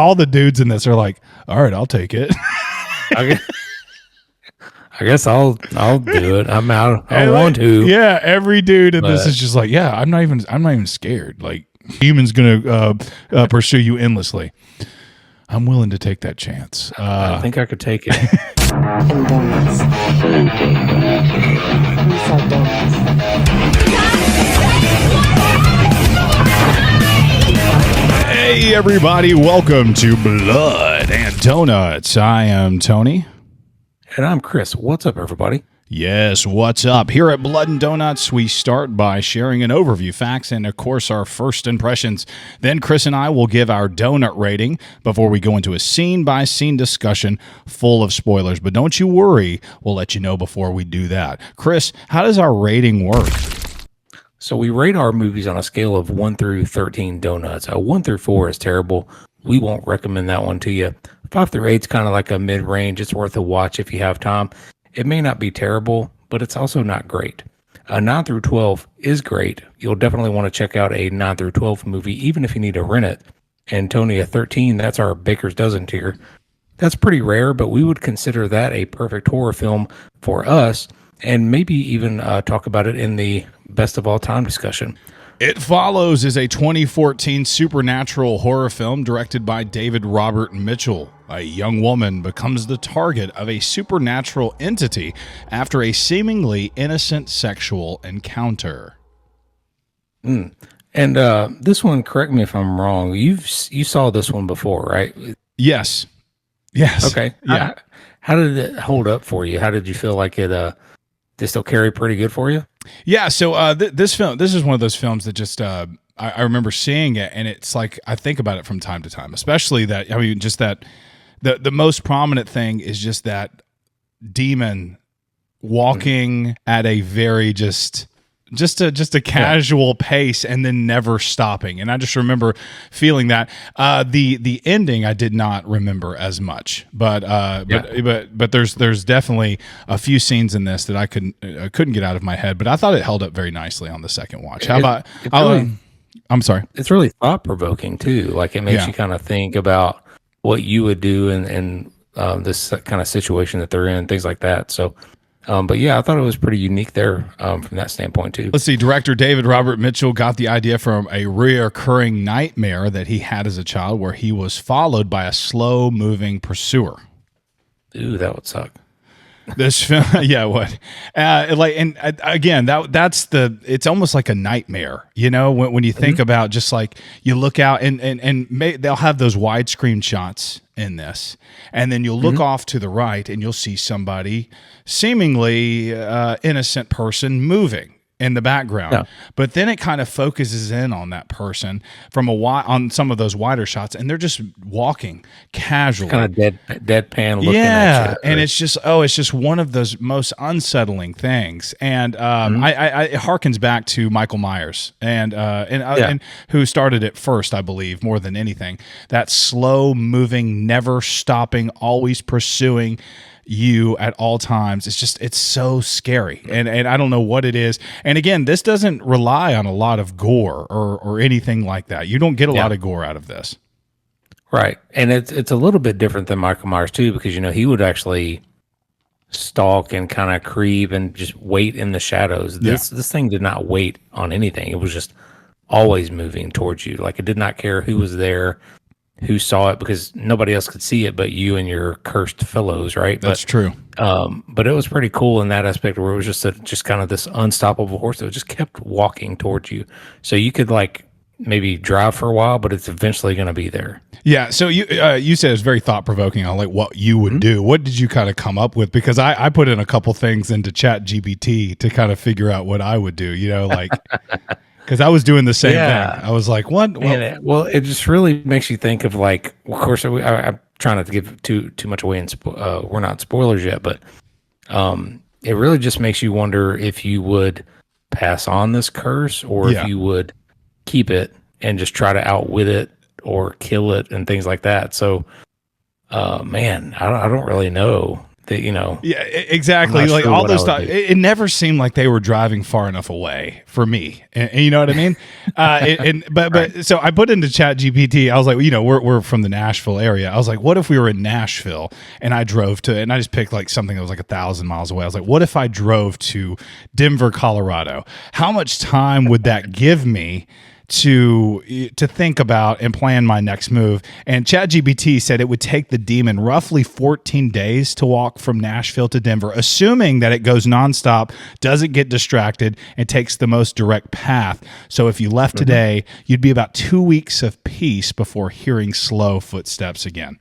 all the dudes in this are like, all right, I'll take it. I guess I'll do it. I'm out. I want to. Yeah, every dude in this but- is just like, yeah, I'm not even scared. Like, human's gonna pursue you endlessly. I'm willing to take that chance. I think I could take it. And donuts. We said donuts. Hey, everybody, welcome to Blood and Donuts. I am Tony. And I'm Chris. What's up, everybody? Yes, what's up? Here at Blood and Donuts, we start by sharing an overview, facts, and of course our first impressions. Then Chris and I will give our donut rating before we go into a scene-by-scene discussion full of spoilers. But don't you worry, we'll let you know before we do that. Chris, how does our rating work? So we rate our movies on a scale of 1 through 13 donuts. 1 through 4 is terrible. We won't recommend that one to you. 5 through 8 is kind of like a mid-range. It's worth a watch if you have time. It may not be terrible, but it's also not great. 9 through 12 is great. You'll definitely want to check out a 9 through 12 movie, even if you need to rent it. And Tony, a 13, that's our Baker's Dozen tier. That's pretty rare, but we would consider that a perfect horror film for us, and maybe even talk about it in the best of all time discussion. It Follows is a 2014 supernatural horror film directed by David Robert Mitchell. A young woman becomes the target of a supernatural entity after a seemingly innocent sexual encounter. And this one, correct me if I'm wrong, you saw this one before, right? Yes. Okay. Yeah. How did it hold up for you? How did you feel like it did still carry pretty good for you? Yeah, so this is one of those films that just I remember seeing it, and it's like I think about it from time to time, especially that, I mean, just that the most prominent thing is just that demon walking at a very just a casual pace and then never stopping. And I just remember feeling that. The ending I did not remember as much, but there's definitely a few scenes in this that I couldn't get out of my head, but I thought it held up very nicely on the second watch. I'm sorry. It's really thought provoking too. Like it makes you kind of think about what you would do in this kind of situation that they're in, things like that. So, but yeah, I thought it was pretty unique there from that standpoint too. Let's see. Director David Robert Mitchell got the idea from a reoccurring nightmare that he had as a child, where he was followed by a slow-moving pursuer. Ooh, that would suck. This film, yeah, what? Again, it's almost like a nightmare, you know, when you think about just like you look out and they'll have those widescreen shots in this, and then you'll look off to the right and you'll see somebody, seemingly innocent person, moving in the background, but then it kind of focuses in on that person from on some of those wider shots, and they're just walking casually, kind of deadpan looking at you. And it's just one of those most unsettling things, and it harkens back to Michael Myers and who started it first, I believe, more than anything. That slow moving, never stopping, always pursuing you at all times. It's so scary, and I don't know what it is. And again, this doesn't rely on a lot of gore or anything like that. You don't get a lot of gore out of this, right? And it's a little bit different than Michael Myers too, because he would actually stalk and kind of creep and just wait in the shadows. This thing did not wait on anything. It was just always moving towards you. Like it did not care who was there, who saw it, because nobody else could see it but you and your cursed fellows, right? That's true. But it was pretty cool in that aspect, where it was just kind of this unstoppable horse that just kept walking towards you. So you could like maybe drive for a while, but it's eventually going to be there. Yeah. So you said it's very thought provoking on like what you would do. What did you kind of come up with? Because I put in a couple things into Chat GPT to kind of figure out what I would do. Like. Because I was doing the same thing. I was like, what? Well, it just really makes you think of like, of course, I'm trying not to give too much away, and we're not spoilers yet, but it really just makes you wonder if you would pass on this curse, or if you would keep it and just try to outwit it or kill it and things like that. So, man, I don't really know. that, you know. Yeah, exactly. I'm not Like sure all what I those would thoughts, do. it never seemed like they were driving far enough away for me. And you know what I mean? But so I put into Chat GPT. I was like, you know, we're from the Nashville area. I was like, what if we were in Nashville and I drove to, and I just picked like something that was like 1,000 miles away. I was like, what if I drove to Denver, Colorado? How much time would that give me to think about and plan my next move? And ChatGPT said it would take the demon roughly 14 days to walk from Nashville to Denver, assuming that it goes nonstop, doesn't get distracted, and takes the most direct path. So if you left today, you'd be about 2 weeks of peace before hearing slow footsteps again.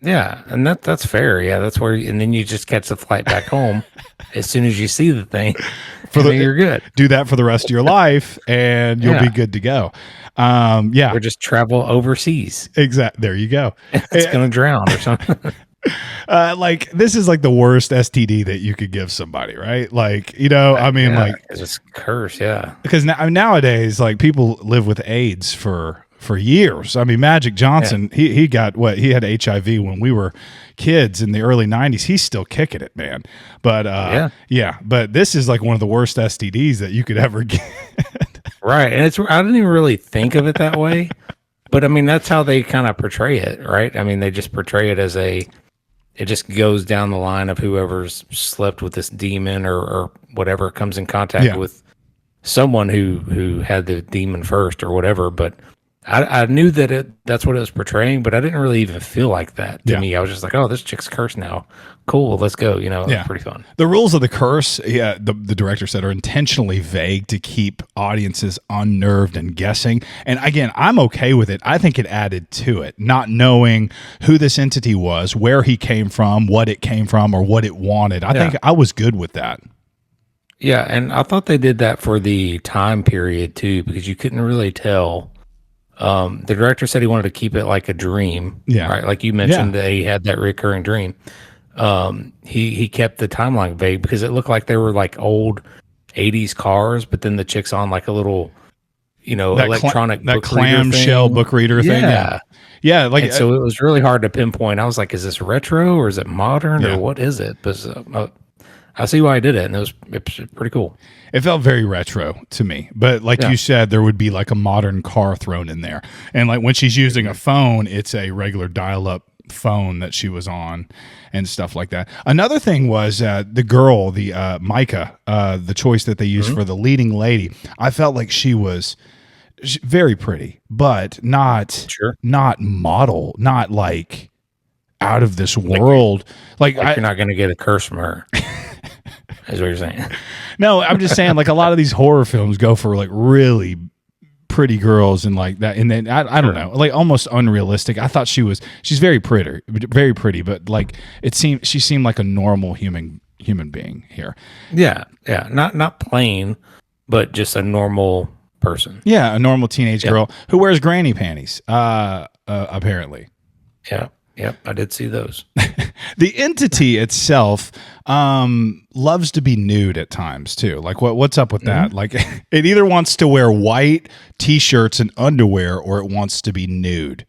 Yeah, and that's fair. Yeah, that's where, and then you just catch the flight back home as soon as you see the thing, and then you're good. Do that for the rest of your life, and you'll be good to go. Yeah, Or just travel overseas. exactly. There you go. It's going to drown or something. Like this is like the worst STD that you could give somebody, right? Like, you know, I mean, Yeah, like, 'cause it's curse. Yeah. because nowadays, like people live with AIDS for years. I mean, Magic Johnson, he got he had HIV when we were kids in the early 90s. He's still kicking it, man. But but this is like one of the worst STDs that you could ever get. Right. And I didn't even really think of it that way, but I mean, that's how they kind of portray it, right? I mean, they just portray it as it just goes down the line of whoever's slept with this demon or whatever comes in contact with someone who had the demon first or whatever. But I knew that that's what it was portraying, but I didn't really even feel like that to me. I was just like, oh, this chick's cursed now. Cool, let's go. You know, it was pretty fun. The rules of the curse, the director said, are intentionally vague to keep audiences unnerved and guessing. And again, I'm okay with it. I think it added to it, not knowing who this entity was, where he came from, what it came from, or what it wanted. I think I was good with that. Yeah, and I thought they did that for the time period too, because you couldn't really tell. The director said he wanted to keep it like a dream. Yeah. Right. Like you mentioned that he had that recurring dream. He kept the timeline vague because it looked like they were like old 80s cars, but then the chick's on like a little, you know, That electronic that book clamshell reader thing. book reader thing. Yeah. Like, And so it was really hard to pinpoint. I was like, is this retro or is it modern Yeah. or what is it? But I see why I did it, and it was pretty cool. it felt very retro to me, but like you said, there would be like a modern car thrown in there. And like when she's using a phone, it's a regular dial-up phone that she was on and stuff like that. Another thing was the girl, the Micah, the choice that they used for the leading lady. I felt like she was very pretty, but not model, not like out of this world. Like you're not going to get a curse from her. Is what you're saying. No, I'm just saying, like a lot of these horror films go for like really pretty girls and like that, and then I don't know, like almost unrealistic. I thought she's very pretty, but like she seemed like a normal human being here. Yeah, not plain, but just a normal person. Yeah, a normal teenage girl who wears granny panties. Apparently. Yeah, I did see those. The entity itself loves to be nude at times too. Like what's up with that? Like it either wants to wear white t-shirts and underwear or it wants to be nude.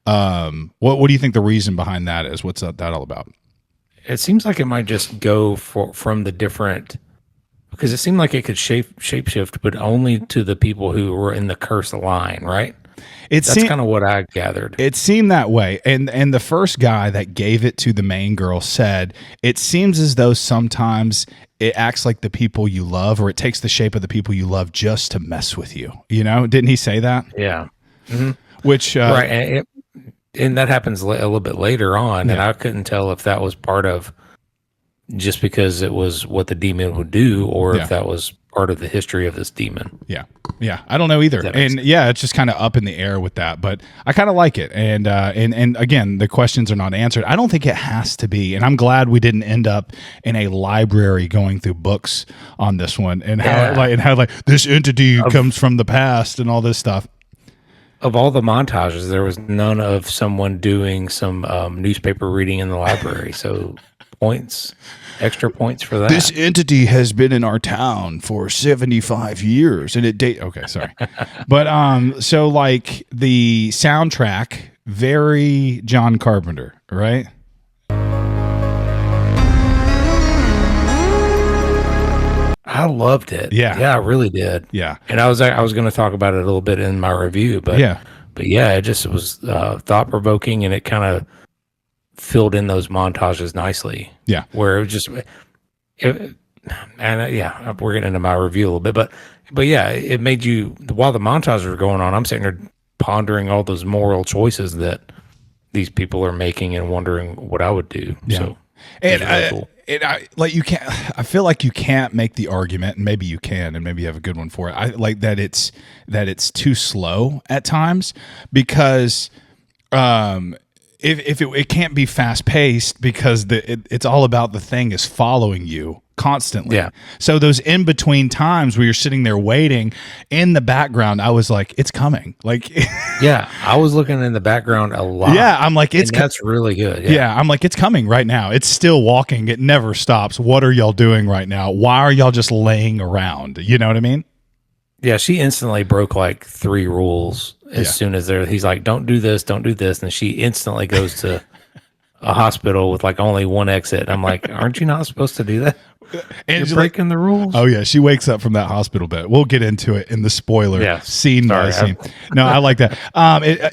What do you think the reason behind that is? What's that all about? It seems like it might just go from the different, because it seemed like it could shapeshift, but only to the people who were in the curse line, right? That's kind of what I gathered. It seemed that way. And the first guy that gave it to the main girl said, it seems as though sometimes it acts like the people you love, or it takes the shape of the people you love just to mess with you. You know, didn't he say that? Yeah. Mm-hmm. Which, right. And that happens a little bit later on. And I couldn't tell if that was part of just because it was what the demon would do, or if that was part of the history of this demon. Yeah, I don't know either. And it's just kind of up in the air with that, but I kind of like it. And again, the questions are not answered. I don't think it has to be. And I'm glad we didn't end up in a library going through books on this one and how this entity comes from the past and all this stuff. Of all the montages, there was none of someone doing some newspaper reading in the library. So extra points for that. This entity has been in our town for 75 years and okay, sorry. But so like the soundtrack, very John Carpenter, right? I loved it. Yeah. Yeah, I really did. Yeah. And I was going to talk about it a little bit in my review, but Yeah. yeah, it just was thought provoking, and it kind of filled in those montages nicely. Yeah. Where it was just, yeah, we're getting into my review a little bit, but yeah, it made you, while the montages were going on, I'm sitting there pondering all those moral choices that these people are making and wondering what I would do. Yeah. So, And it's really cool. you can't. I feel like you can't make the argument, and maybe you can, and maybe you have a good one for it. I like that it's too slow at times because, if it can't be fast paced because it's all about the thing is following you constantly. Yeah. So those in between times where you're sitting there waiting in the background, I was like, it's coming. Like, Yeah, I was looking in the background a lot. yeah, I'm like, it's and that's really good. yeah, I'm like, it's coming right now. It's still walking. It never stops. What are y'all doing right now? Why are y'all just laying around? You know what I mean? Yeah, she instantly broke like 3 rules as Yeah. soon as he's like, don't do this, and she instantly goes to a hospital with like only one exit. And I'm like, aren't you not supposed to do that? And You're she's like, breaking the rules. oh yeah, she wakes up from that hospital bed. We'll get into it in the spoiler Yeah. scene by Sorry, scene. No, I like that.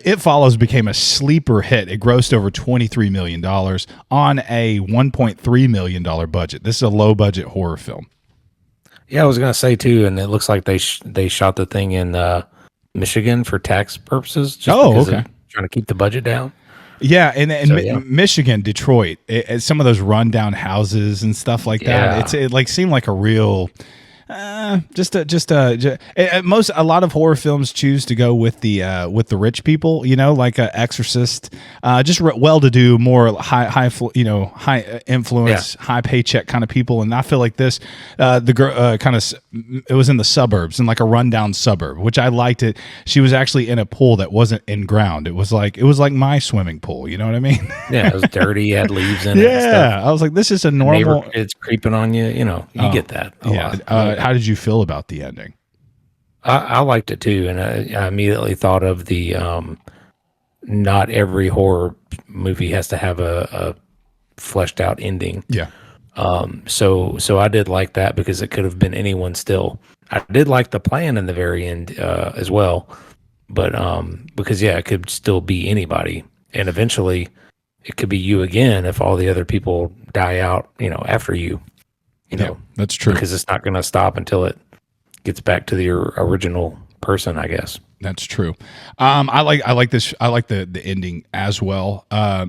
It Follows became a sleeper hit. It grossed over $23 million on a $1.3 million budget. This is a low budget horror film. Yeah, I was gonna say too, and it looks like they shot the thing in Michigan for tax purposes. Just because okay. of trying to keep the budget down. Yeah, and So, yeah. Michigan, Detroit, some of those rundown houses and stuff like that. Yeah. It like seemed like a real, a lot of horror films choose to go with the rich people, like Exorcist, just well-to-do, more high influence, high paycheck kind of people. And I feel like this, the girl it was in the suburbs, in like a rundown suburb, which I liked it. She was actually in a pool that wasn't in ground. It was like my swimming pool. You know what I mean? Yeah, it was dirty, had leaves in it. And stuff. Yeah, I was like, this is a normal. Neighbor kids creeping on you. You get that. A lot. How did you feel about the ending? I liked it too, and I immediately thought of the not every horror movie has to have a fleshed out ending. Yeah. So I did like that because it could have been anyone still. I did like the plan in the very end as well, but because it could still be anybody, and eventually it could be you again if all the other people die out, after you. Yeah, that's true. Because it's not going to stop until it gets back to the original person, I guess. That's true. I like this. I like the ending as well. I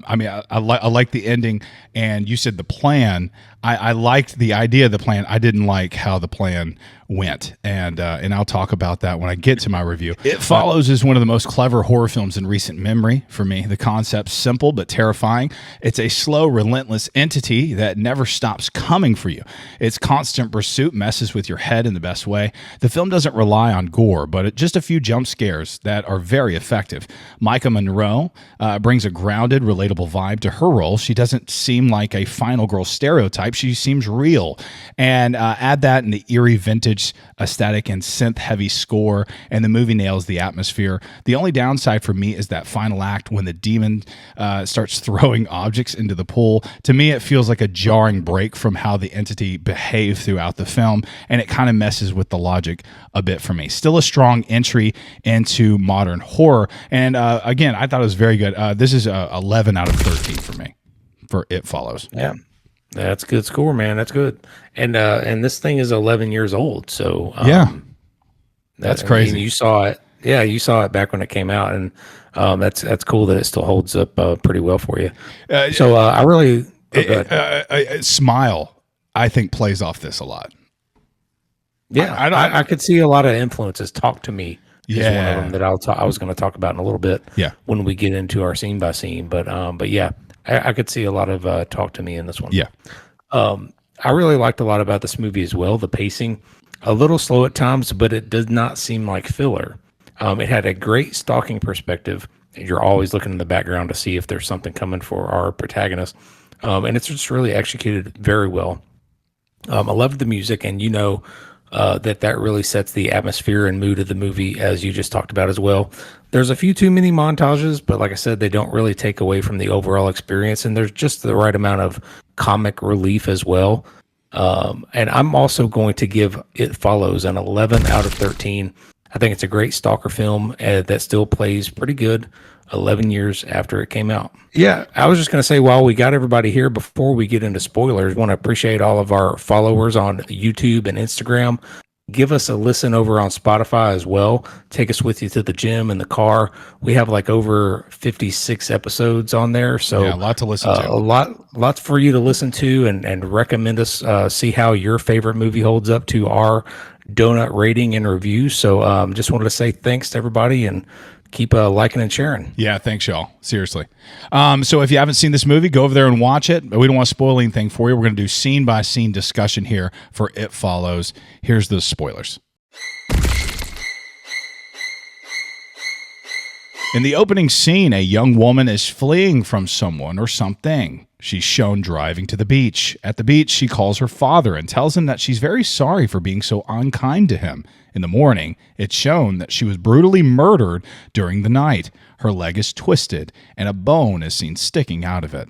like the ending, and you said the plan. I liked the idea of the plan. I didn't like how the plan went, and I'll talk about that when I get to my review. It Follows is one of the most clever horror films in recent memory for me. The concept's simple but terrifying. It's a slow, relentless entity that never stops coming for you. Its constant pursuit messes with your head in the best way. The film doesn't rely on gore, but just a few jump scares that are very effective. Micah Monroe brings a grounded, relatable vibe to her role. She doesn't seem like a final girl stereotype. She seems real. And add that in the eerie vintage aesthetic and synth-heavy score, and the movie nails the atmosphere. The only downside for me is that final act when the demon starts throwing objects into the pool. To me, it feels like a jarring break from how the entity behaved throughout the film, and it kind of messes with the logic a bit for me. Still a strong entry into modern horror, and again, I thought it was very good. This is 11 out of 13 for me for It Follows. Yeah, that's a good score, man. That's good. And this thing is 11 years old, so that's crazy. You saw it. Yeah, you saw it back when it came out, and that's cool that it still holds up pretty well for you. So I really Smile, I think, plays off this a lot. Yeah, I could see a lot of influences. Talk to Me is one Yeah. of them that I was going to talk about in a little bit. Yeah. When we get into our scene by scene, but yeah, I could see a lot of Talk to Me in this one. Yeah. I really liked a lot about this movie as well. The pacing, a little slow at times, but it did not seem like filler. It had a great stalking perspective. You're always looking in the background to see if there's something coming for our protagonist, and it's just really executed very well. I loved the music, and that really sets the atmosphere and mood of the movie, as you just talked about as well. There's a few too many montages, but like I said, they don't really take away from the overall experience, and there's just the right amount of comic relief as well. And I'm also going to give It Follows an 11 out of 13. I think it's a great stalker film that still plays pretty good 11 years after it came out. Yeah, I was just going to say, while we got everybody here, before we get into spoilers, want to appreciate all of our followers on YouTube and Instagram. Give us a listen over on Spotify as well. Take us with you to the gym and the car. We have like over 56 episodes on there. So Yeah, a lot to listen to. Lots for you to listen to and recommend us. See how your favorite movie holds up to our donut rating and review. So just wanted to say thanks to everybody and keep liking and sharing. Yeah, thanks, y'all. Seriously. So if you haven't seen this movie, go over there and watch it. We don't want to spoil anything for you. We're going to do scene-by-scene discussion here for It Follows. Here's the spoilers. In the opening scene, a young woman is fleeing from someone or something. She's shown driving to the beach. At the beach, she calls her father and tells him that she's very sorry for being so unkind to him. In the morning, it's shown that she was brutally murdered during the night. Her leg is twisted, and a bone is seen sticking out of it.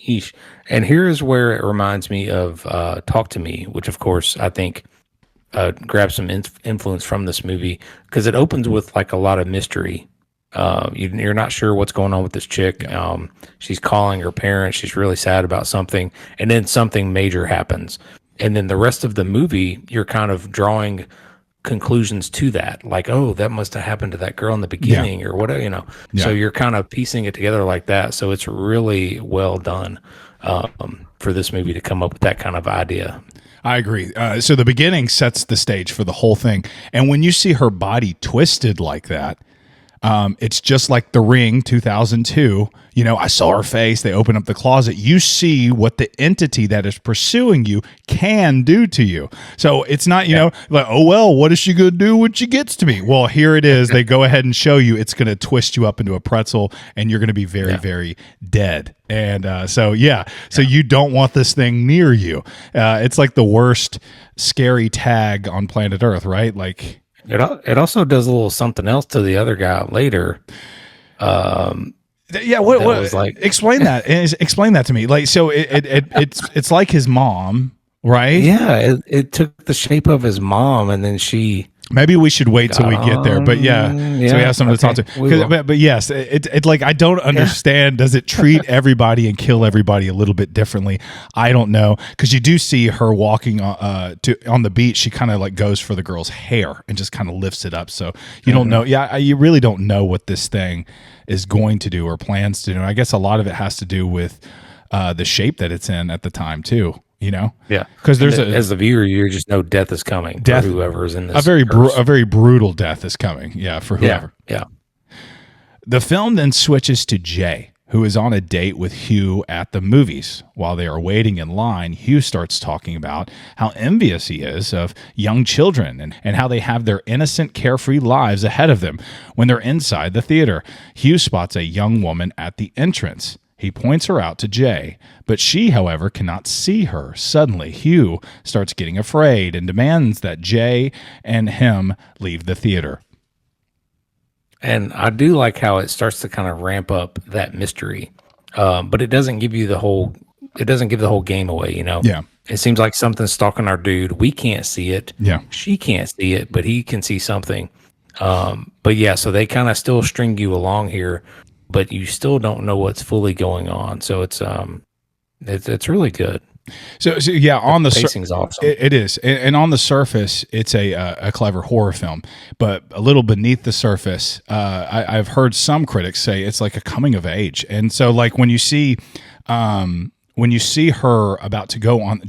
Yeesh. And here is where it reminds me of Talk to Me, which, of course, I think grabs some influence from this movie because it opens with like a lot of mystery. You're not sure what's going on with this chick. She's calling her parents. She's really sad about something, and then something major happens. And then the rest of the movie, you're kind of drawing conclusions to that, like, oh, that must have happened to that girl in the beginning, or whatever, Yeah. So you're kind of piecing it together like that. So it's really well done for this movie to come up with that kind of idea. I agree. So the beginning sets the stage for the whole thing. And when you see her body twisted like that, it's just like The Ring 2002. I saw her face. They open up the closet. You see what the entity that is pursuing you can do to you. So it's not, like, oh, well, what is she going to do when she gets to me? Well, here it is. They go ahead and show you it's going to twist you up into a pretzel and you're going to be very, very dead. And so you don't want this thing near you. It's like the worst scary tag on planet Earth, right? Like, it also does a little something else to the other guy later. What was like? Explain that. Explain that to me. Like, so it's like his mom, right? Yeah, it took the shape of his mom, and then she. Maybe we should wait till we get there, but so we have something to talk to. But yes, it like, I don't understand. Does it treat everybody and kill everybody a little bit differently? I don't know, because you do see her walking on the beach. She kind of like goes for the girl's hair and just kind of lifts it up. So you don't know. Yeah, you really don't know what this thing is going to do or plans to do. And I guess a lot of it has to do with the shape that it's in at the time too. Yeah, because there's as the viewer, you just know death is coming. Death, for whoever's in this. A very brutal death is coming. Yeah, for whoever. Yeah. The film then switches to Jay, who is on a date with Hugh at the movies. While they are waiting in line, Hugh starts talking about how envious he is of young children and how they have their innocent, carefree lives ahead of them when they're inside the theater. Hugh spots a young woman at the entrance. He points her out to Jay, but she, however, cannot see her. Suddenly, Hugh starts getting afraid and demands that Jay and him leave the theater. And I do like how it starts to kind of ramp up that mystery, but it doesn't give you the whole. It doesn't give the whole game away. Yeah. It seems like something's stalking our dude. We can't see it. Yeah. She can't see it, but he can see something. But yeah, so they kind of still string you along here, but you still don't know what's fully going on. So it's really good. So yeah, on the pacing's awesome. It is, and on the surface, it's a clever horror film. But a little beneath the surface, I've heard some critics say it's like a coming of age. And so, like when you see her about to go on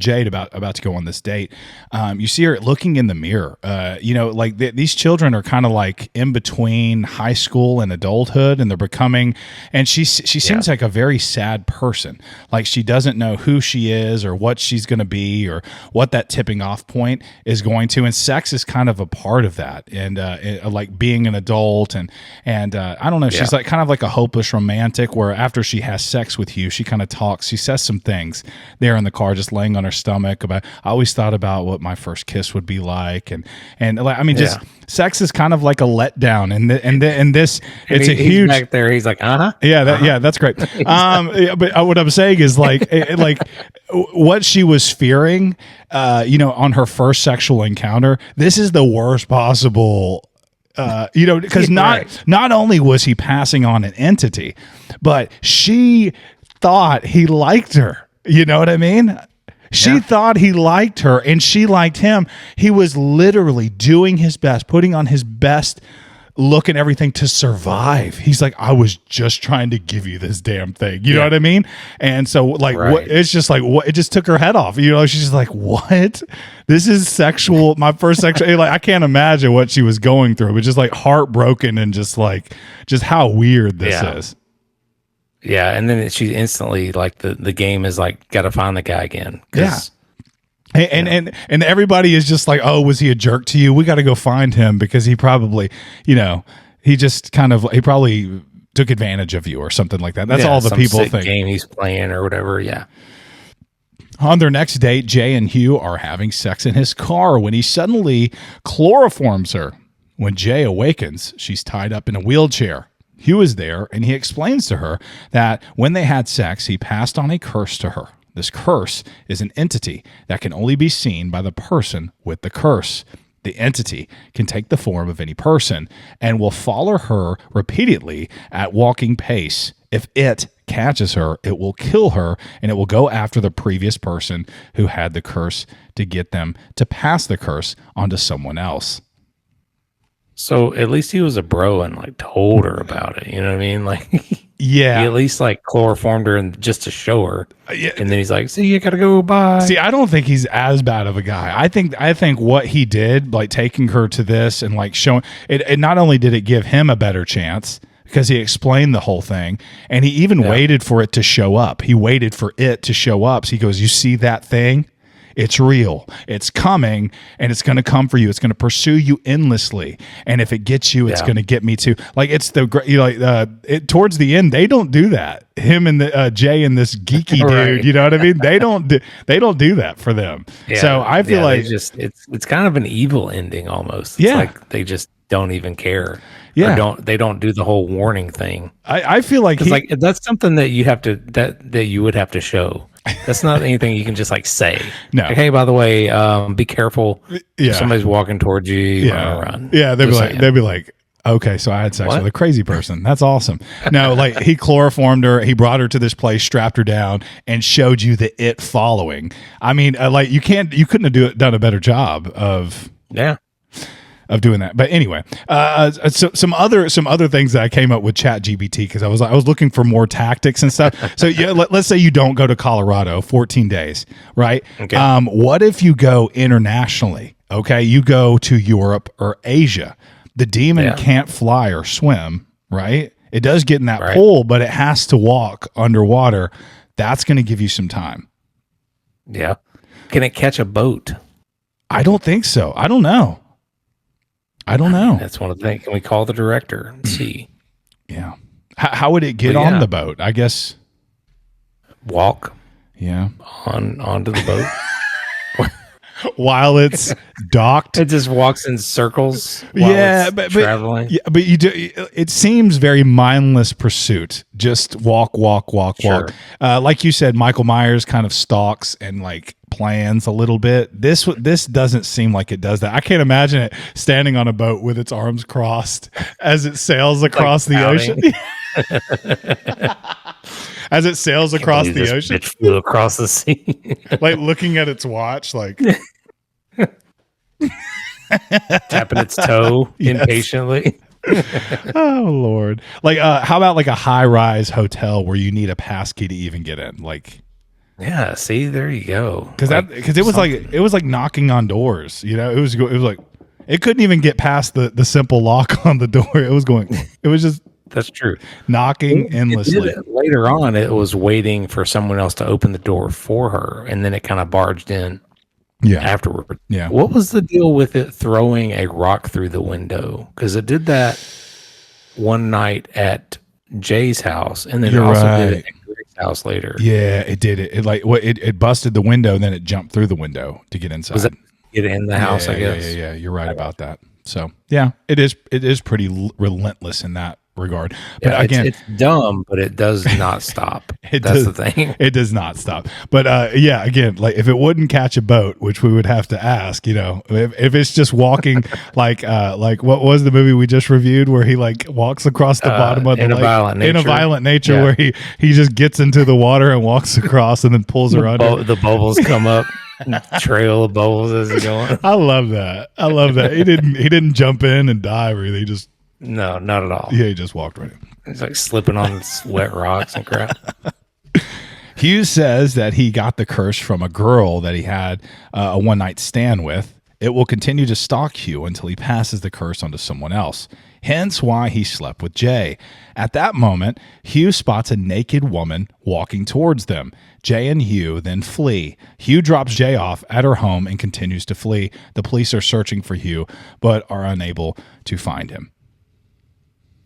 this date, you see her looking in the mirror. Like these children are kind of like in between high school and adulthood, and they're becoming. And she seems like a very sad person. Like she doesn't know who she is or what she's going to be or what that tipping off point is going to. And sex is kind of a part of that. And like being an adult and I don't know. She's like kind of like a hopeless romantic. Where after she has sex with you, she kind of talks. She says some things there in the car, just laying on her stomach. I always thought about what my first kiss would be like, and like, I mean, just sex is kind of like a letdown, and this it's a he's huge back there. He's like, yeah, that's great. But what I'm saying is like what she was fearing, on her first sexual encounter. This is the worst possible. Because not only was he passing on an entity, but she thought he liked her. You know what I mean? She thought he liked her and she liked him. He was literally doing his best, putting on his best look and everything to survive. He's like, I was just trying to give you this damn thing. You know what I mean? And so like, it's just like, what, it just took her head off. She's just like, what? This is sexual. My first sexual, like, I can't imagine what she was going through, but just like heartbroken and just how weird this is. Yeah. And then she instantly like the game is like, got to find the guy again. And everybody is just like, oh, was he a jerk to you? We got to go find him because he probably, he probably took advantage of you or something like that. That's all the people think. Game he's playing or whatever. Yeah. On their next date, Jay and Hugh are having sex in his car when he suddenly chloroforms her. When Jay awakens, she's tied up in a wheelchair. Hugh is there and he explains to her that when they had sex, he passed on a curse to her. This curse is an entity that can only be seen by the person with the curse. The entity can take the form of any person and will follow her repeatedly at walking pace. If it catches her, it will kill her and it will go after the previous person who had the curse to get them to pass the curse onto someone else. So at least he was a bro and like told her about it. You know what I mean? Like, yeah, he at least like chloroformed her and just to show her. And then he's like, see, you gotta go, bye. See, I don't think he's as bad of a guy. I think what he did, like taking her to this and like showing it, not only did it give him a better chance because he explained the whole thing, and he even waited for it to show up. He waited for it to show up. So he goes, you see that thing? It's real. It's coming, and it's going to come for you. It's going to pursue you endlessly. And if it gets you, it's going to get me too. Like it's towards the end, they don't do that. Him and the Jay and this geeky dude, you know what I mean? They don't do that for them. Yeah, so I feel like it's kind of an evil ending almost. It's like they just don't even care. Yeah. Or they don't do the whole warning thing. I feel like like that's something that you have to that you would have to show. That's not anything you can just like say. No. Like, hey, by the way, be careful. Yeah. If somebody's walking towards you. You run. Yeah. They'd be like, okay, so I had sex with a crazy person. That's awesome. No, like he chloroformed her. He brought her to this place, strapped her down, and showed you the it following. I mean, like you couldn't have done a better job of doing that. But anyway, so some other things that I came up with ChatGPT because I was looking for more tactics and stuff. So yeah, let's say you don't go to Colorado 14 days, right? Okay. What if you go internationally? Okay, you go to Europe or Asia. The demon can't fly or swim, right? It does get in that pool, but it has to walk underwater. That's going to give you some time. Yeah. Can it catch a boat? I don't think so. I don't know. That's one of the things. Can we call the director and see? Yeah. How would it get on the boat? I guess walk. Yeah. Onto the boat. While it's docked, it just walks in circles. While it's traveling. Yeah, but you do. It seems very mindless pursuit. Just walk. Like you said, Michael Myers kind of stalks and like plans a little bit. This doesn't seem like it does that. I can't imagine it standing on a boat with its arms crossed as it sails across the ocean. As it sails across the ocean. It flew across the sea. Like looking at its watch, like tapping its toe impatiently. Oh Lord. Like how about like a high-rise hotel where you need a pass key to even get in? Like yeah, see, there you go. Because it was like knocking on doors, you know? It was like it couldn't even get past the simple lock on the door. It was just that's true. Knocking endlessly. Later on, it was waiting for someone else to open the door for her, and then it kind of barged in. Yeah. Afterward. Yeah. What was the deal with it throwing a rock through the window? Because it did that one night at Jay's house, and then it also did it at Greg's his house later. Yeah, it did. It busted the window, then it jumped through the window to get inside. Was that get in the house? I guess. Yeah. You're right about that. So yeah, it is pretty relentless in that regard. But Yeah, again, it's dumb, but it does not stop. That's the thing. It does not stop. But yeah, again, like if it wouldn't catch a boat, which we would have to ask, if it's just walking like what was the movie we just reviewed where he like walks across the bottom of the lake in a violent nature, yeah. where he just gets into the water and walks across and then pulls her under. The bubbles come up, trail of bubbles as he's going. I love that. He didn't jump in and dive or anything. He just No, not at all. Yeah, he just walked right in. He's like slipping on wet rocks and crap. Hugh says that he got the curse from a girl that he had a one-night stand with. It will continue to stalk Hugh until he passes the curse onto someone else. Hence why he slept with Jay. At that moment, Hugh spots a naked woman walking towards them. Jay and Hugh then flee. Hugh drops Jay off at her home and continues to flee. The police are searching for Hugh, but are unable to find him.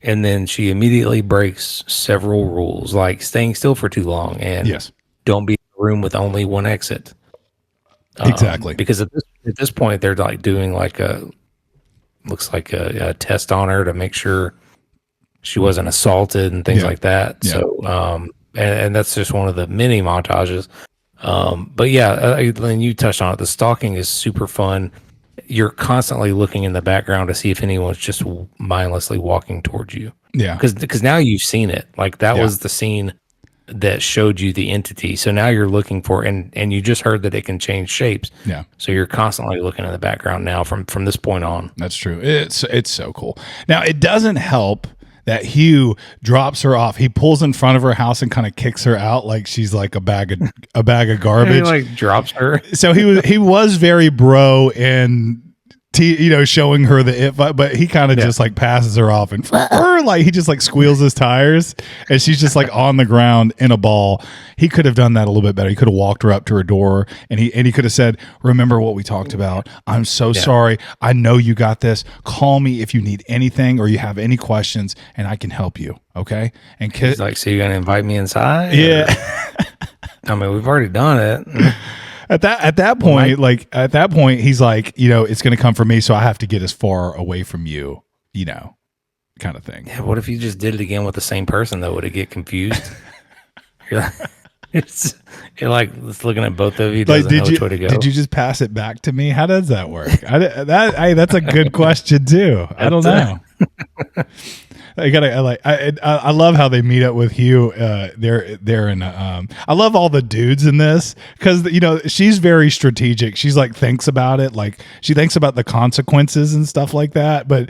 And then she immediately breaks several rules, like staying still for too long and don't be in a room with only one exit. Exactly. Because at this point, they're like doing like looks like a test on her to make sure she wasn't assaulted and things like that. Yeah. So, and that's just one of the mini montages. But yeah, and you touched on it. The stalking is super fun. You're constantly looking in the background to see if anyone's just mindlessly walking towards you. Yeah. Because now you've seen it. Like that was the scene that showed you the entity. So now you're looking for, and you just heard that it can change shapes. Yeah. So you're constantly looking in the background now from this point on. That's true. It's so cool. Now it doesn't help that Hugh drops her off. He pulls in front of her house and kind of kicks her out like she's like a bag of garbage. He like drops her. So he was very bro and showing her the it, but he kind of just like passes her off and like he just like squeals his tires and she's just like on the ground in a ball. He could have done that a little bit better. He could have walked her up to her door and he could have said, "Remember what we talked about? I'm so sorry. I know you got this. Call me if you need anything or you have any questions and I can help you." Okay. And he's like, "So you're gonna invite me inside?" Yeah. I mean, we've already done it. At that point, he's like, it's going to come from me, so I have to get as far away from you, kind of thing. Yeah. What if you just did it again with the same person, though? Would it get confused? You're like looking at both of you. Doesn't know which way to go. Did you just pass it back to me? How does that work? That's a good question too. I don't know. I love how they meet up with Hugh. They're in. I love all the dudes in this because she's very strategic. She's like thinks about it, like she thinks about the consequences and stuff like that. But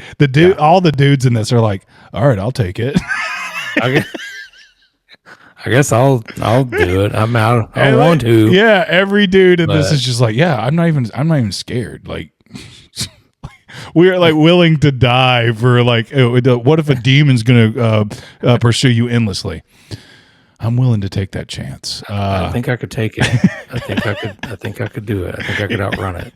all the dudes in this are like, "All right, I'll take it." I guess I'll do it. I'm out. I want to. Yeah, every dude in this is just like, "Yeah, I'm not even scared." Like. We are like willing to die for like, what if a demon's going to pursue you endlessly? I'm willing to take that chance. I think I could take it. I think I could do it. I think I could outrun it.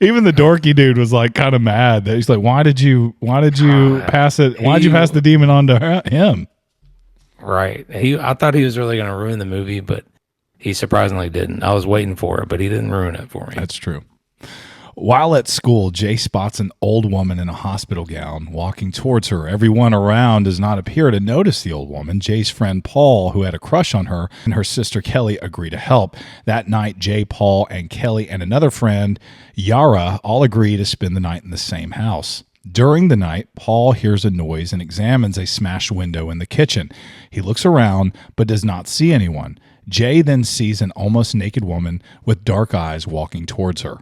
Even the dorky dude was like kind of mad that he's like, why did you pass it? Why'd you pass the demon on to him? Right. I thought he was really going to ruin the movie, but he surprisingly didn't. I was waiting for it, but he didn't ruin it for me. That's true. While at school, Jay spots an old woman in a hospital gown walking towards her. Everyone around does not appear to notice the old woman. Jay's friend Paul, who had a crush on her, and her sister Kelly agree to help. That night, Jay, Paul, and Kelly and another friend, Yara, all agree to spend the night in the same house. During the night, Paul hears a noise and examines a smashed window in the kitchen. He looks around but does not see anyone. Jay then sees an almost naked woman with dark eyes walking towards her.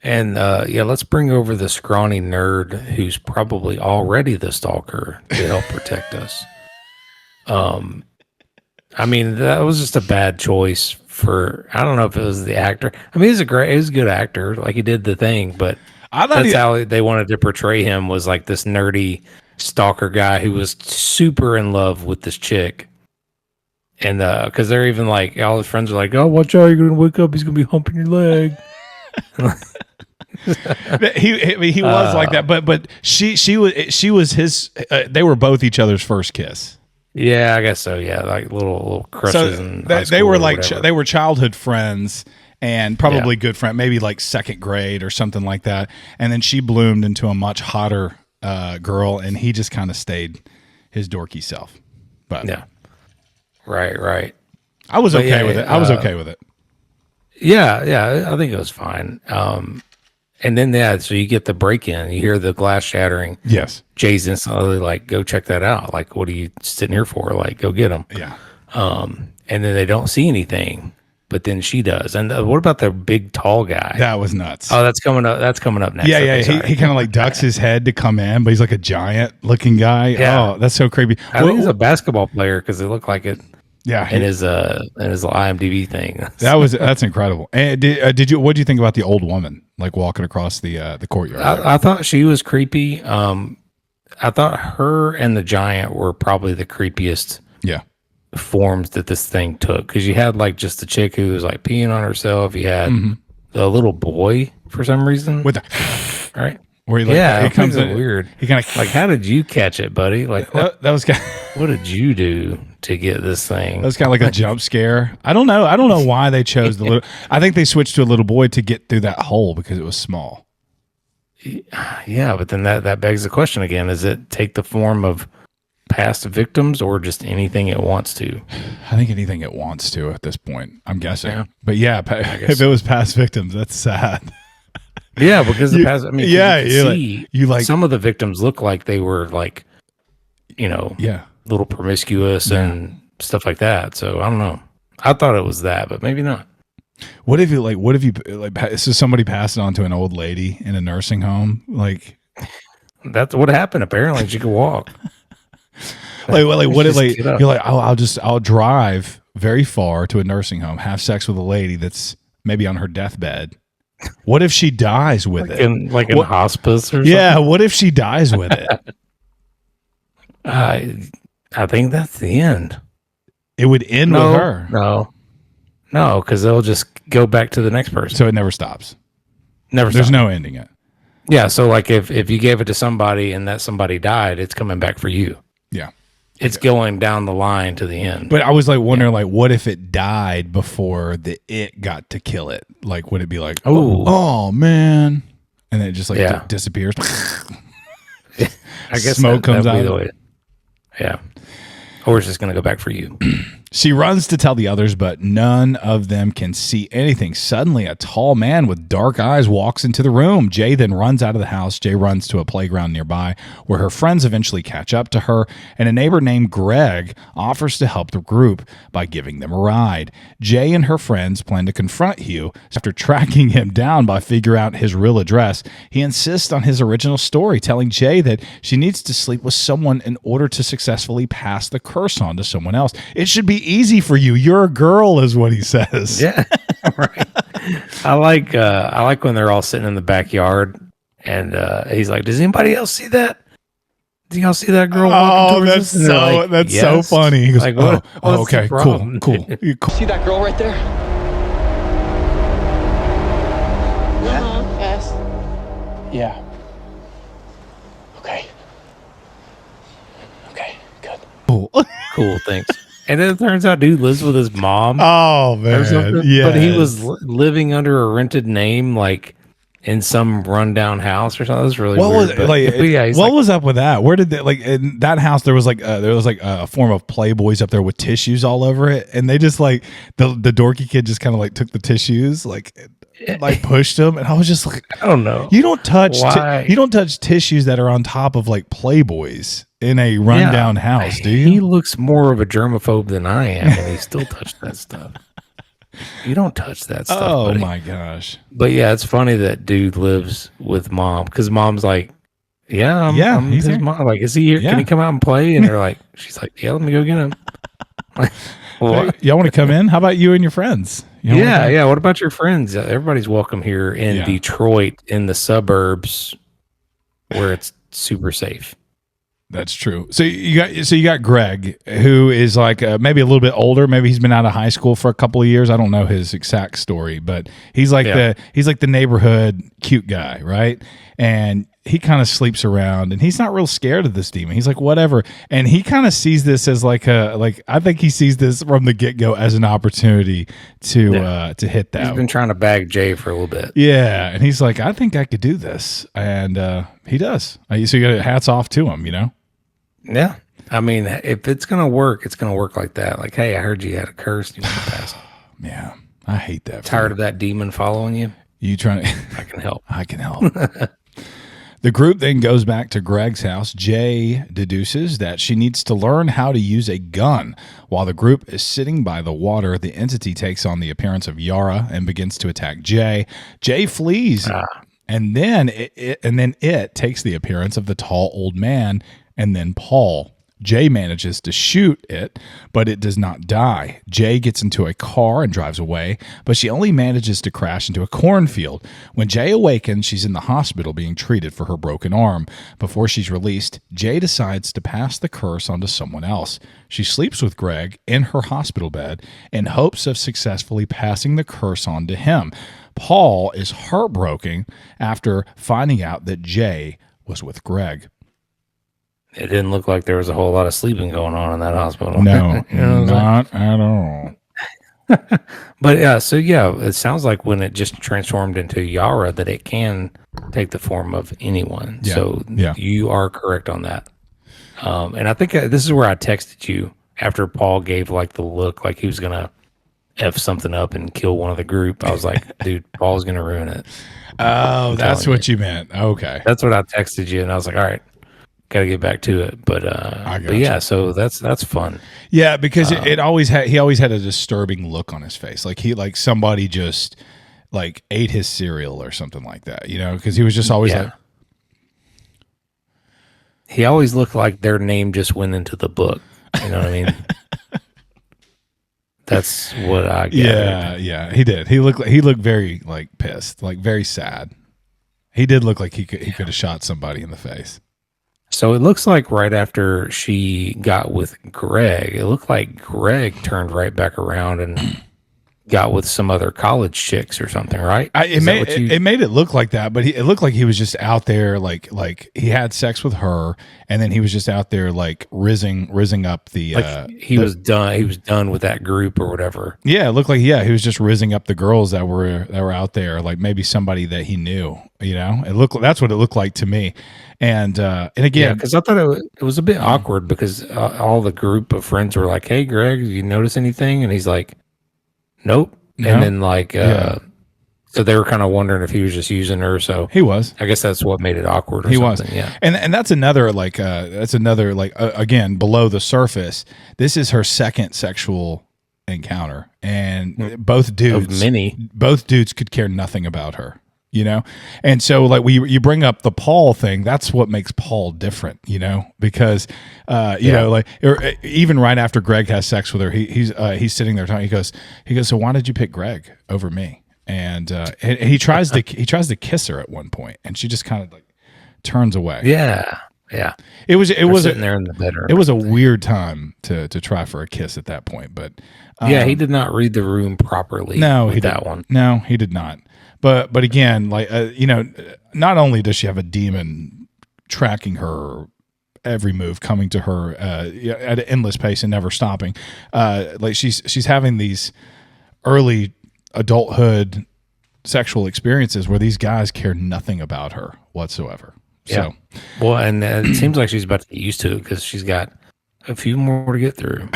And let's bring over the scrawny nerd who's probably already the stalker to help protect us. I mean, that was just a bad choice for, I don't know if it was the actor. I mean, he's a good actor. Like he did the thing, but that's how they wanted to portray him, was like this nerdy stalker guy who was super in love with this chick. And because they're even like, all his friends are like, "Oh, watch out, you're going to wake up. He's going to be humping your leg." he was like that, but she was his. They were both each other's first kiss. Yeah, I guess so. Yeah, like little crushes So in high they school were or like whatever. they were childhood friends and probably good friend, maybe like second grade or something like that. And then she bloomed into a much hotter girl, and he just kind of stayed his dorky self. But Yeah, right. I was But okay yeah, with it. I was okay with it. yeah. I think it was fine. And then so you get the break in, you hear the glass shattering. Yes. Jay's instantly like, "Go check that out." Like, what are you sitting here for? Like, go get him. Yeah. And then they don't see anything, but then she does. And what about the big tall guy? That was nuts. Oh, that's coming up. That's coming up next. Yeah, Okay, yeah. sorry. He kind of like ducks his head to come in, but he's like a giant looking guy. Yeah. Oh, that's so creepy. I think he's a basketball player because it looked like it yeah. in his IMDb thing. That's incredible. And what do you think about the old woman like walking across the courtyard? I thought she was creepy. I thought her and the giant were probably the creepiest yeah. forms that this thing took, because you had like just the chick who was like peeing on herself. You had Mm-hmm. the little boy for some reason. With the Right? where he like, Yeah, he it comes comes in weird. He kind of Like, how did you catch it, buddy? Like, that was kind what did you do to get this thing? that was kind of like a jump scare. I don't know why they chose the little. I think they switched to a little boy to get through that hole because it was small. Yeah, but then that begs the question again: is it take the form of past victims or just anything it wants to? I think anything it wants to at this point. I'm guessing. Yeah. But yeah, if it was past victims, that's sad. Yeah, because the past. I mean, yeah, you like some of the victims look like they were like, yeah. little promiscuous and stuff like that. So I don't know. I thought it was that, but maybe not. What if you so somebody passed it on to an old lady in a nursing home? Like That's what happened. Apparently, she could walk. what if Just get up. you're like, I'll drive very far to a nursing home, have sex with a lady that's maybe on her deathbed. What if she dies with it? In hospice or something? Yeah, what if she dies with it? I think that's the end. It would end with her. No, because they'll just go back to the next person. So it never stops. Never. There's stop. no ending it. Yeah. So like if you gave it to somebody and that somebody died, it's coming back for you. Yeah. It's going down the line to the end. But I was like wondering, like, what if it died before it got to kill it? Like, would it be like, oh man, and then it just like disappears? I guess smoke comes that'd be out. the way. Yeah. Or it's just going to go back for you. She runs to tell the others, but none of them can see anything. Suddenly, a tall man with dark eyes walks into the room. Jay then runs out of the house. Jay runs to a playground nearby where her friends eventually catch up to her, and a neighbor named Greg offers to help the group by giving them a ride. Jay and her friends plan to confront Hugh. After tracking him down by figuring out his real address, he insists on his original story, telling Jay that she needs to sleep with someone in order to successfully pass the curse on to someone else. It should be easy for you. You're a girl, is what he says. Yeah. Right. I like when they're all sitting in the backyard and he's like, does anybody else see that? Do y'all see that girl walking towards us? And they're like, that's "Yes." so funny. He goes, Like, oh, what's the okay, cool, problem? cool. See that girl right there? Yes. Yeah. Okay. Okay, good. Cool. Cool, thanks. And then it turns out dude lives with his mom. Oh or something. man, yeah. But he was living under a rented name, like in some rundown house or something. That was really What was weird. it? But, Like? yeah, he's What like, was up with that? Where did they like in that house? There was like a form of Playboys up there with tissues all over it, and they just like the dorky kid just kind of like took the tissues like pushed them, and I was just like, I don't know. you don't touch Why? you don't touch tissues that are on top of like Playboys in a rundown house, do He you? looks more of a germaphobe than I am, and he still touched that stuff. You don't touch that stuff. Oh buddy. my gosh. But yeah, it's funny that dude lives with mom because mom's like, I'm he's his here. mom. Like, is he here? Yeah. Can he come out and play? And they're like, she's like, yeah, let me go get him. Like, what? Hey, y'all want to come in? How about you and your friends? You wanna come? Yeah. What about your friends? Everybody's welcome here in Yeah. Detroit, in the suburbs, where it's super safe. That's true. So you got Greg, who is like maybe a little bit older. Maybe he's been out of high school for a couple of years. I don't know his exact story, but he's like the neighborhood cute guy, right? And he kind of sleeps around, and he's not real scared of this demon. He's like, whatever. And he kind of sees this as like I think he sees this from the get go as an opportunity to hit that. He's been trying to bag Jay for a little bit. Yeah. And he's like, I think I could do this. And he does. So you got hats off to him, Yeah. I mean, if it's going to work, it's going to work like that. Like, hey, I heard you had a curse. You want to pass. Yeah. I hate that. Tired of that demon following you? You trying to... I can help. I can help. The group then goes back to Greg's house. Jay deduces that she needs to learn how to use a gun. While the group is sitting by the water, the entity takes on the appearance of Yara and begins to attack Jay. Jay flees, and then it takes the appearance of the tall old man and then Paul. Jay manages to shoot it, but it does not die. Jay gets into a car and drives away, but she only manages to crash into a cornfield. When Jay awakens, she's in the hospital being treated for her broken arm. Before she's released, Jay decides to pass the curse onto someone else. She sleeps with Greg in her hospital bed in hopes of successfully passing the curse on to him. Paul is heartbroken after finding out that Jay was with Greg. It didn't look like there was a whole lot of sleeping going on in that hospital. No, not at all. But it sounds like when it just transformed into Yara that it can take the form of anyone. Yeah. So you are correct on that. And I think this is where I texted you after Paul gave like the look like he was going to F something up and kill one of the group. I was like, dude, Paul's going to ruin it. Oh, that's what you meant. Okay. That's what I texted you. And I was like, all right. Got to get back to it, but yeah, so that's fun. Yeah, because he always had a disturbing look on his face, like somebody just like ate his cereal or something like that, because he was just always like. He always looked like their name just went into the book. You know what I mean? That's what I get. Yeah, he did. He looked very like pissed, like very sad. He did look like he could have shot somebody in the face. So it looks like right after she got with Greg, it looked like Greg turned right back around and got with some other college chicks or something, right? It made it look like that, but it looked like he was just out there, like he had sex with her, and then he was just out there like rizzing up the. He was done. He was done with that group or whatever. Yeah, it looked like he was just rizzing up the girls that were out there, like maybe somebody that he knew. That's what it looked like to me. And again, because I thought it was a bit awkward because all the group of friends were like, "Hey, Greg, you notice anything?" And he's like, "Nope." And then so they were kind of wondering if he was just using her. So he was. I guess that's what made it awkward. Or he something. was. Yeah. And that's another again below the surface. This is her second sexual encounter, and both dudes could care nothing about her. And so like you bring up the Paul thing, that's what makes Paul different, because even right after Greg has sex with her, he's sitting there talking, he goes, so why did you pick Greg over me? And he tries to kiss her at one point, and she just kind of like turns away. Yeah. It was sitting there in the bedroom. It was a weird time to try for a kiss at that point, but he did not read the room properly. No, he that one. No, he did not. But again, like not only does she have a demon tracking her every move, coming to her at an endless pace and never stopping, like she's having these early adulthood sexual experiences where these guys care nothing about her whatsoever. Yeah. So, well, and it seems like she's about to get used to it because she's got a few more to get through.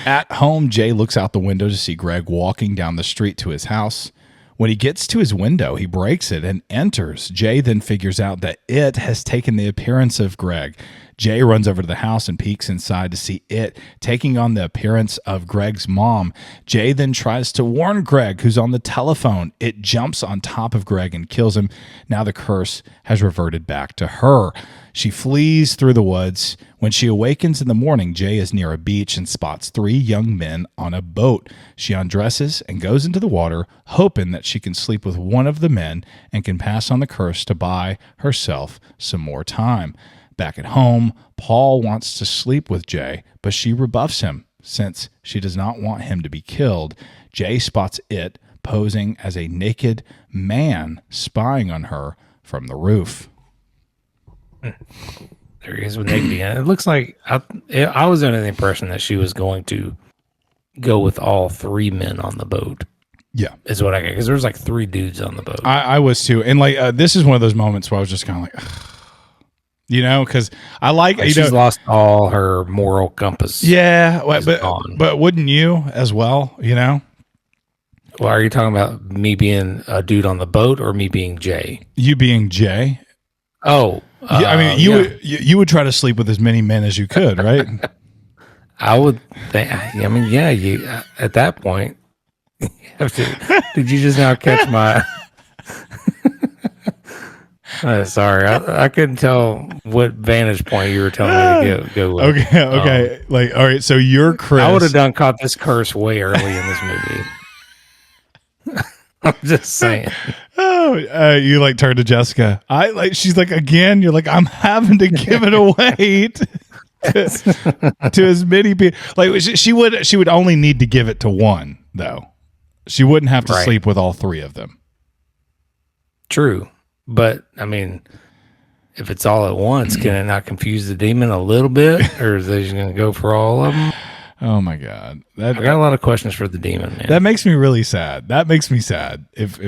At home, Jay looks out the window to see Greg walking down the street to his house. When he gets to his window, he breaks it and enters. Jay then figures out that it has taken the appearance of Greg. Jay runs over to the house and peeks inside to see it taking on the appearance of Greg's mom. Jay then tries to warn Greg, who's on the telephone. It jumps on top of Greg and kills him. Now the curse has reverted back to her. She flees through the woods. When she awakens in the morning, Jay is near a beach and spots 3 young men on a boat. She undresses and goes into the water, hoping that she can sleep with one of the men and can pass on the curse to buy herself some more time. Back at home, Paul wants to sleep with Jay, but she rebuffs him since she does not want him to be killed. Jay spots it posing as a naked man spying on her from the roof. There he is with Niggity. And it looks like I was under the impression that she was going to go with all three men on the boat. Yeah. Is what I get. Because there's like three dudes on the boat. I was too. And like, this is one of those moments where I was just kind of like, you know, because I like she's lost all her moral compass. Yeah. Gone. But wouldn't you as well, you know? Well, are you talking about me being a dude on the boat or me being Jay? You being Jay. Oh. I mean, you would try to sleep with as many men as you could, right? I would think, I mean, yeah, you at that point, you have to, did you just now catch my, sorry, I couldn't tell what vantage point you were telling me to go with. Okay. Like, all right, so you're Chris. I would have caught this curse way early in this movie. I'm just saying. Oh, you like turn to Jessica. She's like, again, you're like, I'm having to give it away to as many people. Like she would only need to give it to one though. She wouldn't have to sleep with all three of them. True. But I mean, if it's all at once, can it not confuse the demon a little bit? Or is they just going to go for all of them? Oh my God. I got a lot of questions for the demon, man. That makes me really sad. That makes me sad. If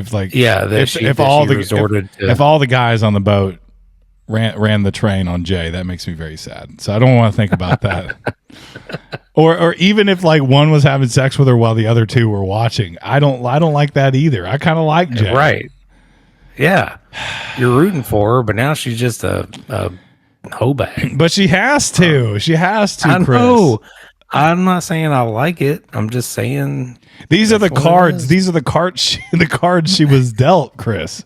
all the guys on the boat ran the train on Jay, that makes me very sad. So I don't want to think about that. Or even if like one was having sex with her while the other two were watching. I don't like that either. I kind of like Jay. Right. Yeah. You're rooting for her, but now she's just a hoe bag. But she has to. She has to, I Chris. know. I'm not saying I like it. I'm just saying these are the cards. These are the cards she was dealt, Chris.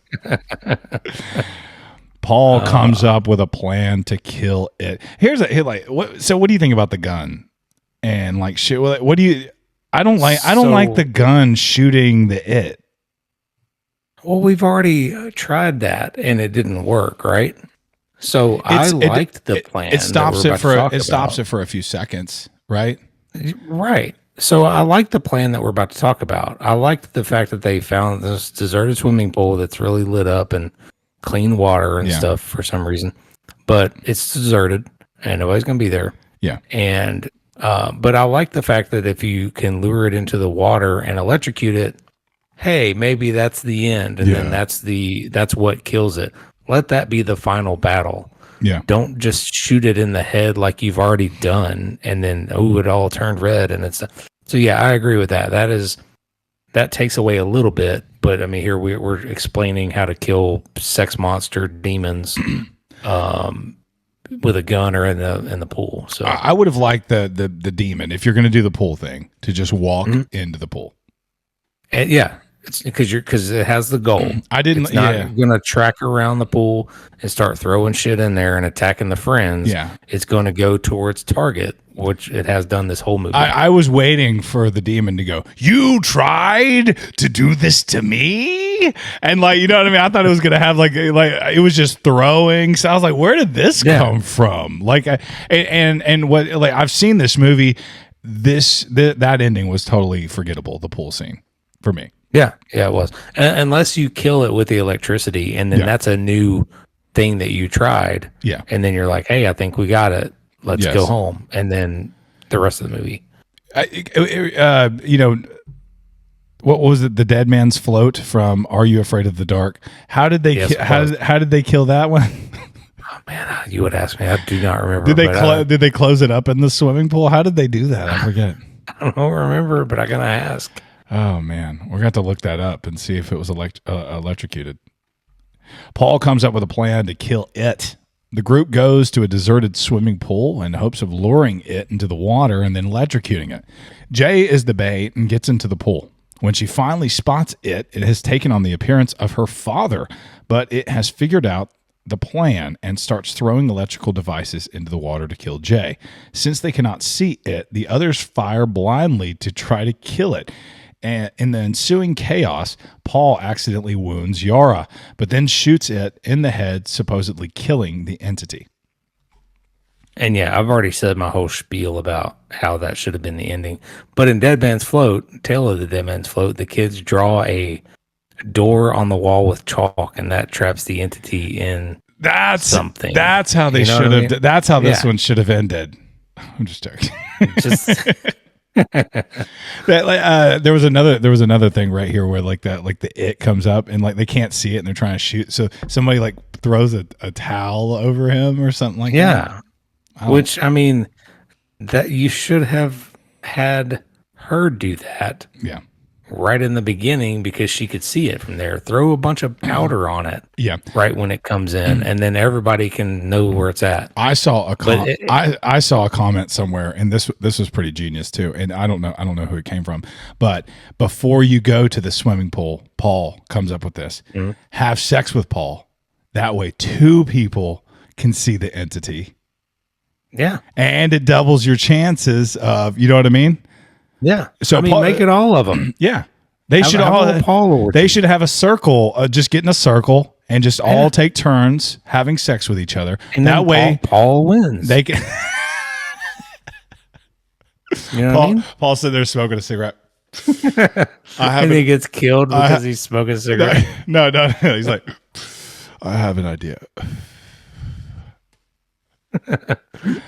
Paul comes up with a plan to kill it. So what do you think about the gun? And like shit, what do you I don't like the gun shooting the it. Well, we've already tried that and it didn't work, right? So I liked the plan. It stops it for a few seconds. Right. Right. So I like the plan that we're about to talk about. I liked the fact that they found this deserted swimming pool that's really lit up and clean water and stuff for some reason, but it's deserted and nobody's going to be there. Yeah. And, but I like the fact that if you can lure it into the water and electrocute it, hey, maybe that's the end. And then that's what kills it. Let that be the final battle. Yeah. Don't just shoot it in the head like you've already done and then it all turned red and it's so yeah, I agree with that. That takes away a little bit, but I mean here we're explaining how to kill sex monster demons with a gun or in the pool. So I would have liked the demon, if you're going to do the pool thing, to just walk into the pool. And yeah. It's because it has the goal. It's not going to track around the pool and start throwing shit in there and attacking the friends. Yeah. It's going to go towards target, which it has done this whole movie. I was waiting for the demon to go, you tried to do this to me? And like, you know what I mean? I thought it was going to have like it was just throwing. So I was like, where did this come from? Like, and what, like, I've seen this movie. That ending was totally forgettable. The pool scene for me. Yeah, it was. Unless you kill it with the electricity, and then that's a new thing that you tried. Yeah. And then you're like, hey, I think we got it. Let's go home. And then the rest of the movie. You know, what was it? The Dead Man's Float from Are You Afraid of the Dark? How did they how did they kill that one? Oh man, you would ask me. I do not remember. Did they close it up in the swimming pool? How did they do that? I forget. I don't remember, but I'm gonna ask. Oh man, we're going to have to look that up and see if it was electrocuted. Paul comes up with a plan to kill it. The group goes to a deserted swimming pool in hopes of luring it into the water and then electrocuting it. Jay is the bait and gets into the pool. When she finally spots it, it has taken on the appearance of her father, but it has figured out the plan and starts throwing electrical devices into the water to kill Jay. Since they cannot see it, the others fire blindly to try to kill it. And in the ensuing chaos, Paul accidentally wounds Yara, but then shoots it in the head, supposedly killing the entity. And yeah, I've already said my whole spiel about how that should have been the ending. But in Dead Man's Float, Tale of the Dead Man's Float, the kids draw a door on the wall with chalk, and that traps the entity in That's something. That's how they You know should what I have. mean? That's how this Yeah. one should have ended. I'm just joking. Just There was another thing right here where like the it comes up and like they can't see it and they're trying to shoot. So somebody like throws a towel over him or something like that. yeah. Oh. Which I mean, that you should have had her do that Yeah. right in the beginning because she could see it from there. Throw a bunch of powder on it Yeah. right when it comes in, and then everybody can know where it's at. I saw a But I saw a comment somewhere, and this was pretty genius too. And I don't know who it came from, but before you go to the swimming pool, Paul comes up with this: have sex with Paul. That way, two people can see the entity, Yeah, and it doubles your chances of, you know what I mean? yeah. So I mean, Paul- make it all of them. Yeah, they should have all. a Paul or They two. should have a circle, just get in a circle and just all take turns having sex with each other. And That then way, Paul wins. they can. You know what I mean? Paul sitting there smoking a cigarette. And he gets killed because he's smoking a cigarette. No. He's like, I have an idea.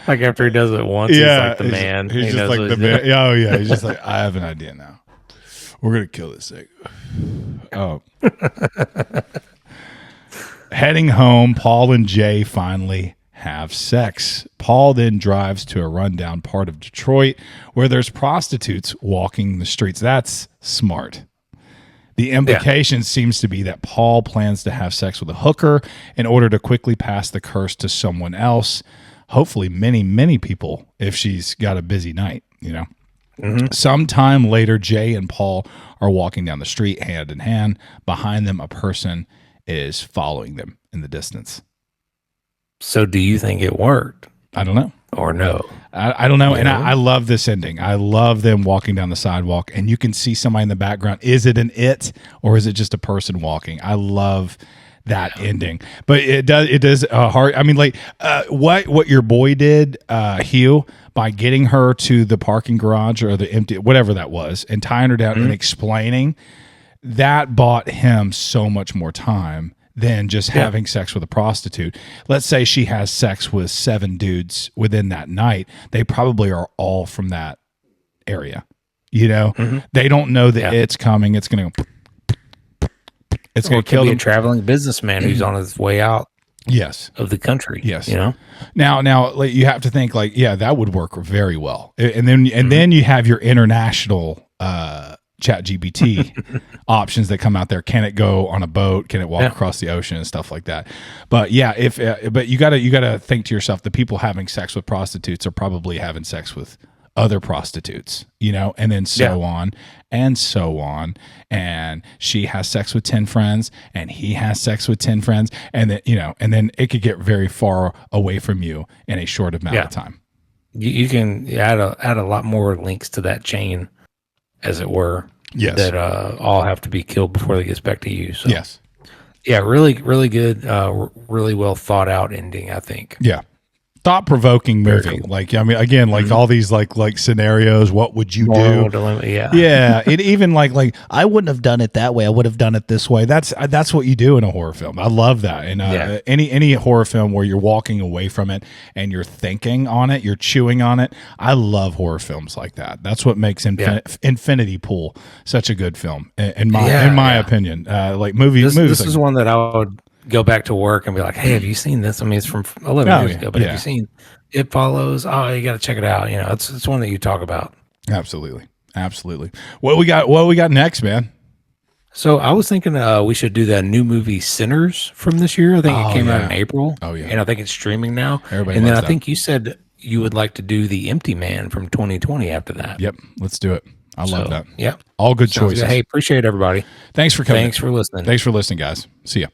Like after he does it once, he's like the man. He's He just knows like what the he's doing. man. Yeah, oh yeah. He's just like, I have an idea now. We're gonna kill this thing. Oh. Heading home, Paul and Jay finally have sex. Paul then drives to a rundown part of Detroit where there's prostitutes walking the streets. That's smart. The implication seems to be that Paul plans to have sex with a hooker in order to quickly pass the curse to someone else. Hopefully many, many people if she's got a busy night, you know. Sometime later, Jay and Paul are walking down the street hand in hand. Behind them, a person is following them in the distance. So do you think it worked I don't know. or no? I don't know. And Yeah. I love this ending. I love them walking down the sidewalk and you can see somebody in the background. Is it an it or is it just a person walking? I love that ending. But it does hard. I mean, like what your boy did, Hugh, by getting her to the parking garage or the empty, whatever that was, and tying her down and explaining, that bought him so much more time than just having sex with a prostitute. Let's say she has sex with 7 dudes within that night. They probably are all from that area. You know, they don't know that it's coming. It's going to kill Be a them. traveling businessman who's on his way out Yes. of the country. Yes. You know? Now, like, you have to think like, yeah, that would work very well. And then you have your international chat GPT options that come out there. Can it go on a boat? Can it walk across the ocean and stuff like that? But yeah, but you gotta think to yourself, the people having sex with prostitutes are probably having sex with other prostitutes, you know, and then so on and so on. And she has sex with 10 friends and he has sex with 10 friends. And then, you know, and then it could get very far away from you in a short amount of time. You can add a lot more links to that chain, as it were. Yes. That all have to be killed before they get back to you. So Yes. yeah, really, really good, really well thought out ending, I think. Yeah. Thought-provoking movie. cool. Like, I mean, again, like all these like scenarios, what would you do? Moral dilemma, yeah. Yeah, it even like I wouldn't have done it that way. I would have done it this way. That's what you do in a horror film. I love that. And any horror film where you're walking away from it and you're thinking on it, you're chewing on it. I love horror films like that. That's what makes Infinity Pool such a good film, in my opinion. Like movies. This like, is one that I would go back to work and be like, hey, have you seen this? I mean, it's from 11 years ago, but have you seen It Follows? Oh, you got to check it out. You know, it's one that you talk about. Absolutely. What we got next, man? So I was thinking we should do that new movie Sinners from this year. I think it came out in April. Oh, yeah. And I think it's streaming now. Everybody and then loves I think you said you would like to do The Empty Man from 2020 after that. Yep, let's do it. I love that. Yep. All good Sounds choices. good. Hey, appreciate everybody. Thanks for coming. Thanks for listening. Thanks for listening, guys. See ya.